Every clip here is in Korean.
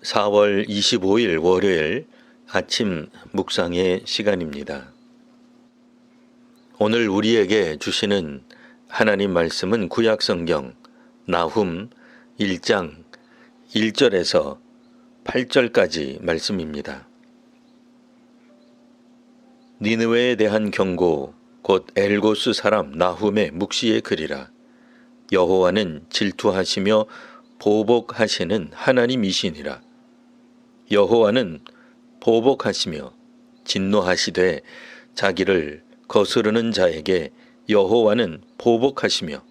4월 25일 월요일 아침 묵상의 시간입니다. 오늘 우리에게 주시는 하나님 말씀은 구약성경 나훔 1장 1절에서 8절까지 말씀입니다. 니느웨에 대한 경고 곧 엘고스 사람 나훔의 묵시의 글이라. 여호와는 질투하시며 보복하시는 하나님이시니라. 여호와는 보복하시며 진노하시되 자기를 거스르는 자에게 여호와는 보복하시며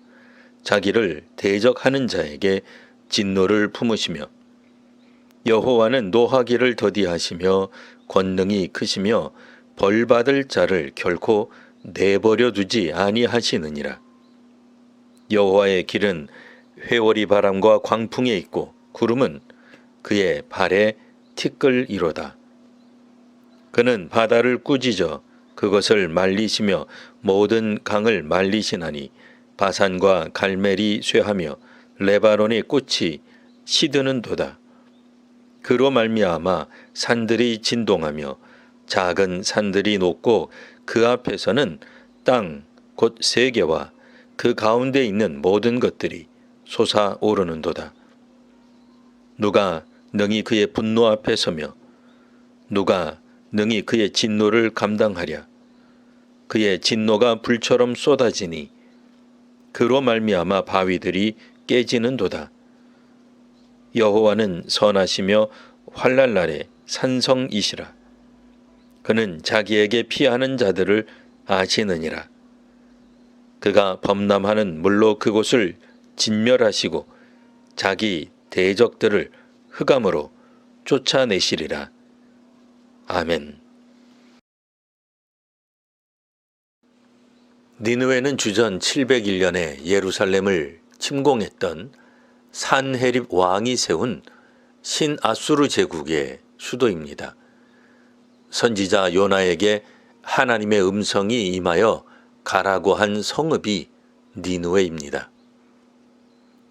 자기를 대적하는 자에게 진노를 품으시며 여호와는 노하기를 더디하시며 권능이 크시며 벌받을 자를 결코 내버려 두지 아니하시느니라. 여호와의 길은 회오리 바람과 광풍에 있고 구름은 그의 발에 티끌이로다. 그는 바다를 꾸짖어 그것을 말리시며 모든 강을 말리시나니 바산과 갈멜이 쇠하며 레바논의 꽃이 시드는도다. 그로 말미암아 산들이 진동하며 작은 산들이 녹고 그 앞에서는 땅 곧 세계와 그 가운데 있는 모든 것들이 솟아오르는도다. 누가 능히 그의 분노 앞에 서며 누가 능히 그의 진노를 감당하랴. 그의 진노가 불처럼 쏟아지니 그로 말미암아 바위들이 깨지는도다. 여호와는 선하시며 환난 날에 산성이시라. 그는 자기에게 피하는 자들을 아시느니라. 그가 범람하는 물로 그곳을 진멸하시고 자기 대적들을 흑암으로 쫓아내시리라. 아멘. 니느웨는 주전 701년에 예루살렘을 침공했던 산헤립 왕이 세운 신아수르 제국의 수도입니다. 선지자 요나에게 하나님의 음성이 임하여 가라고 한 성읍이 니느웨입니다.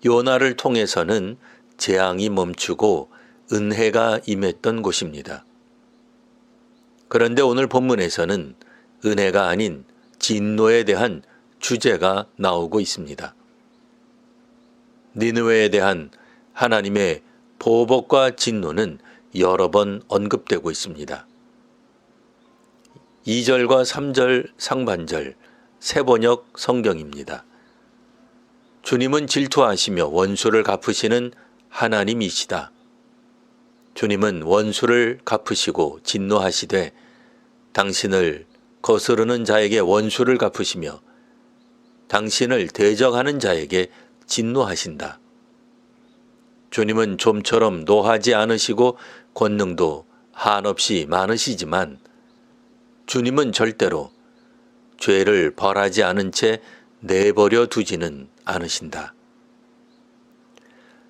요나를 통해서는 재앙이 멈추고 은혜가 임했던 곳입니다. 그런데 오늘 본문에서는 은혜가 아닌 진노에 대한 주제가 나오고 있습니다. 니느웨에 대한 하나님의 보복과 진노는 여러 번 언급되고 있습니다. 2절과 3절 상반절 세번역 성경입니다. 주님은 질투하시며 원수를 갚으시는 하나님이시다. 주님은 원수를 갚으시고 진노하시되 당신을 거스르는 자에게 원수를 갚으시며 당신을 대적하는 자에게 진노하신다. 주님은 좀처럼 노하지 않으시고 권능도 한없이 많으시지만 주님은 절대로 죄를 벌하지 않은 채 내버려 두지는 않으신다.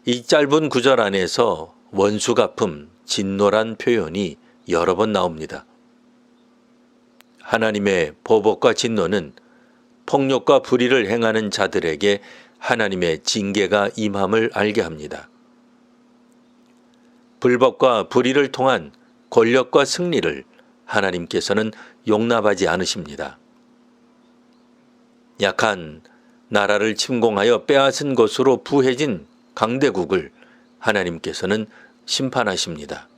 이 짧은 구절 안에서 원수 갚음, 진노란 표현이 여러 번 나옵니다. 하나님의 보복과 진노는 폭력과 불의를 행하는 자들에게 하나님의 징계가 임함을 알게 합니다. 불법과 불의를 통한 권력과 승리를 하나님께서는 용납하지 않으십니다. 약한 나라를 침공하여 빼앗은 것으로 부해진 강대국을 하나님께서는 심판하십니다.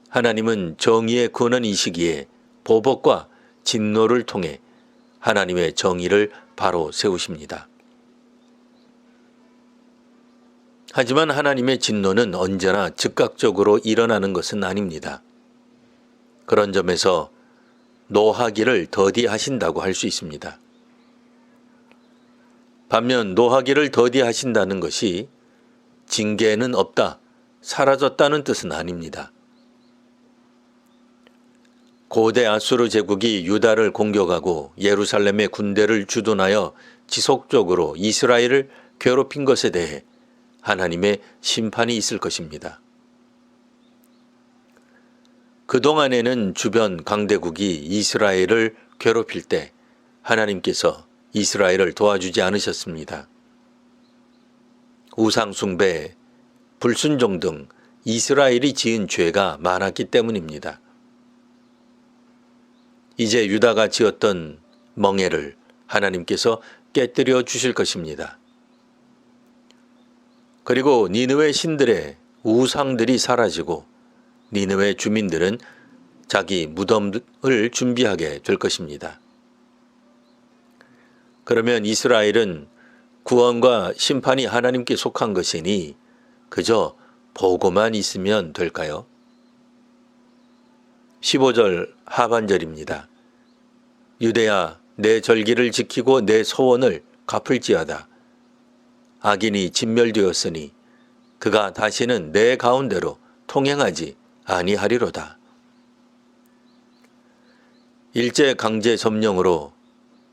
하나님은 정의의 근원이시기에 보복과 진노를 통해 하나님의 정의를 바로 세우십니다. 하지만 하나님의 진노는 언제나 즉각적으로 일어나는 것은 아닙니다. 그런 점에서 노하기를 더디하신다고 할 수 있습니다. 반면 노하기를 더디하신다는 것이 징계는 없다, 사라졌다는 뜻은 아닙니다. 고대 아수르 제국이 유다를 공격하고 예루살렘의 군대를 주둔하여 지속적으로 이스라엘을 괴롭힌 것에 대해 하나님의 심판이 있을 것입니다. 그동안에는 주변 강대국이 이스라엘을 괴롭힐 때 하나님께서 이스라엘을 도와주지 않으셨습니다. 우상숭배, 불순종 등 이스라엘이 지은 죄가 많았기 때문입니다. 이제 유다가 지었던 멍에를 하나님께서 깨뜨려 주실 것입니다. 그리고 니느웨 신들의 우상들이 사라지고 니느웨 주민들은 자기 무덤을 준비하게 될 것입니다. 그러면 이스라엘은 구원과 심판이 하나님께 속한 것이니 그저 보고만 있으면 될까요? 15절 하반절입니다. 유대야, 내 절기를 지키고 내 소원을 갚을지어다. 악인이 진멸되었으니 그가 다시는 내 가운데로 통행하지 아니하리로다. 일제 강제 점령으로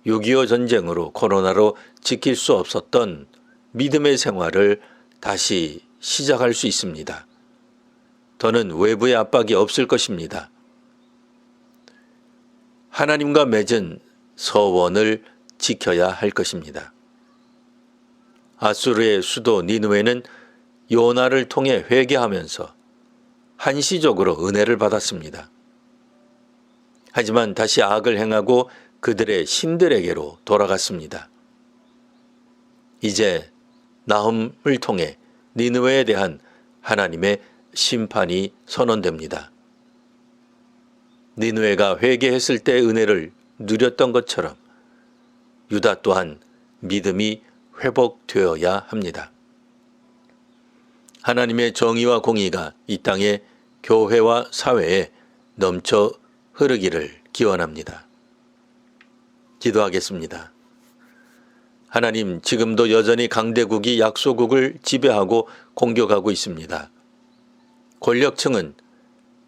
6.25 전쟁으로 코로나로 지킬 수 없었던 믿음의 생활을 다시 시작할 수 있습니다. 더는 외부의 압박이 없을 것입니다. 하나님과 맺은 서원을 지켜야 할 것입니다. 아수르의 수도 니느웨는 요나를 통해 회개하면서 한시적으로 은혜를 받았습니다. 하지만 다시 악을 행하고 그들의 신들에게로 돌아갔습니다. 이제 나훔을 통해 니느웨에 대한 하나님의 심판이 선언됩니다. 니느웨가 회개했을 때 은혜를 누렸던 것처럼 유다 또한 믿음이 회복되어야 합니다. 하나님의 정의와 공의가 이 땅의 교회와 사회에 넘쳐 흐르기를 기원합니다. 기도하겠습니다. 하나님, 지금도 여전히 강대국이 약소국을 지배하고 공격하고 있습니다. 권력층은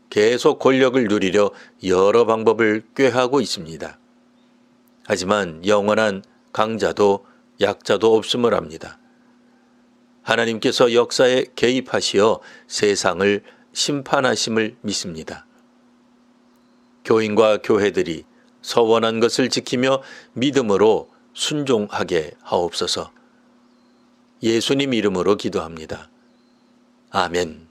계속 권력을 누리려 여러 방법을 꾀하고 있습니다. 하지만 영원한 강자도 약자도 없음을 압니다. 하나님께서 역사에 개입하시어 세상을 심판하심을 믿습니다. 교인과 교회들이 서원한 것을 지키며 믿음으로 순종하게 하옵소서. 예수님 이름으로 기도합니다. 아멘.